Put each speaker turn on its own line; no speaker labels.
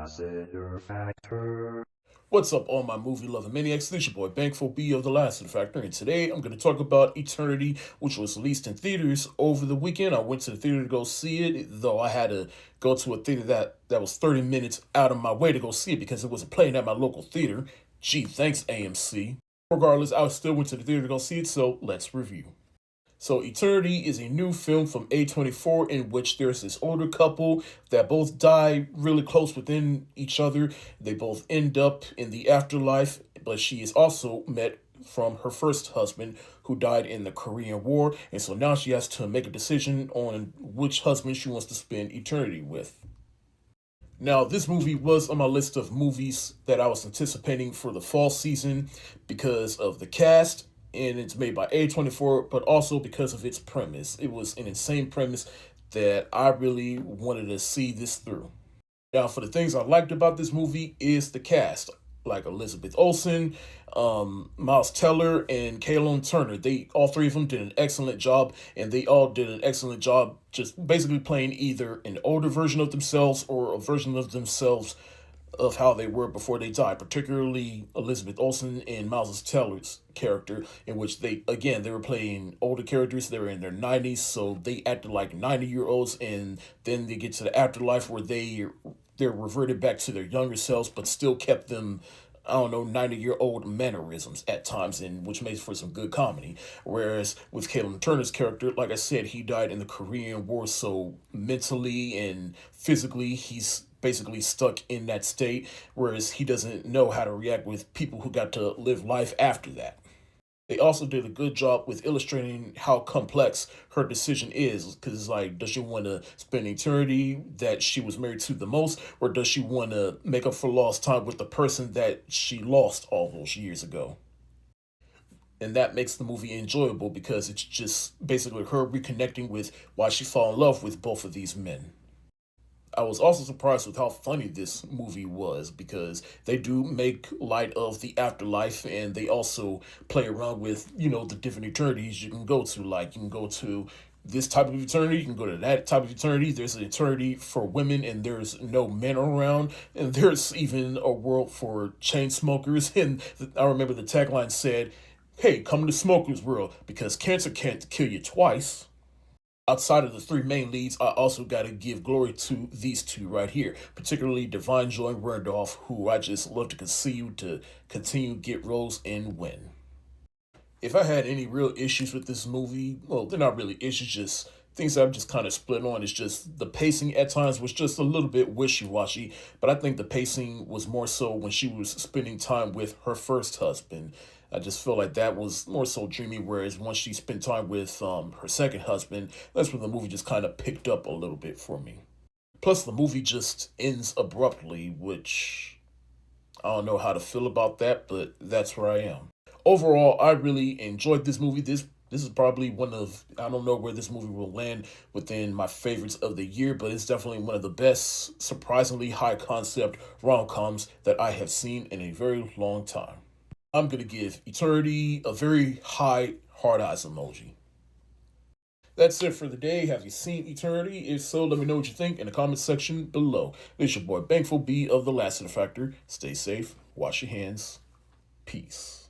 Lassiter Factor.
What's up, all my movie-loving maniacs? This your boy, Bankful B of the Lassiter Factor, and today I'm going to talk about Eternity, which was released in theaters over the weekend. I went to the theater to go see it, though I had to go to a theater that was 30 minutes out of my way to go see it because it wasn't playing at my local theater. Gee, thanks, AMC. Regardless, I still went to the theater to go see it, so let's review. So Eternity is a new film from A24 in which there's this older couple that both die really close within each other. They both end up in the afterlife, but she is also met from her first husband who died in the Korean War. And so now she has to make a decision on which husband she wants to spend eternity with. Now, this movie was on my list of movies that I was anticipating for the fall season because of the cast, and it's made by A24, but also because of its premise. It was an insane premise that I really wanted to see this through. Now, for the things I liked about this movie is the cast, like Elizabeth Olsen, Miles Teller, and Kaylon Turner. All three of them did an excellent job, and they all did an excellent job just basically playing either an older version of themselves or a version of themselves of how they were before they died, particularly Elizabeth Olsen and Miles Teller's character, in which they were playing older characters. They were in their 90s, so they acted like 90-year-olds, and then they get to the afterlife where they're reverted back to their younger selves, but still kept them, 90-year-old mannerisms at times, and which makes for some good comedy. Whereas with Kaylin Turner's character, like I said, he died in the Korean War, so mentally and physically, he's basically stuck in that state, whereas he doesn't know how to react with people who got to live life after that. They also did a good job with illustrating how complex her decision is, because it's like, does she want to spend eternity that she was married to the most, or does she want to make up for lost time with the person that she lost all those years ago? And that makes the movie enjoyable because it's just basically her reconnecting with why she fell in love with both of these men. I was also surprised with how funny this movie was because they do make light of the afterlife, and they also play around with, the different eternities you can go to. Like, you can go to this type of eternity, you can go to that type of eternity. There's an eternity for women and there's no men around, and there's even a world for chain smokers. And I remember the tagline said, "Hey, come to Smoker's World because cancer can't kill you twice." Outside of the three main leads, I also got to give glory to these two right here, particularly Divine Joy Randolph, who I just love to continue get roles and win. If I had any real issues with this movie, well, they're not really issues, just things that I'm just kind of split on. Is just the pacing at times was just a little bit wishy-washy, but I think the pacing was more so when she was spending time with her first husband. I just feel like that was more so dreamy, whereas once she spent time with her second husband, that's when the movie just kind of picked up a little bit for me. Plus, the movie just ends abruptly, which I don't know how to feel about that, but that's where I am. Overall, I really enjoyed this movie. This is probably one of, I don't know where this movie will land within my favorites of the year, but it's definitely one of the best, surprisingly high concept rom-coms that I have seen in a very long time. I'm going to give Eternity a very high hard eyes emoji. That's it for the day. Have you seen Eternity? If so, let me know what you think in the comment section below. This is your boy Bankful B of the Lassiter Factor. Stay safe, wash your hands, peace.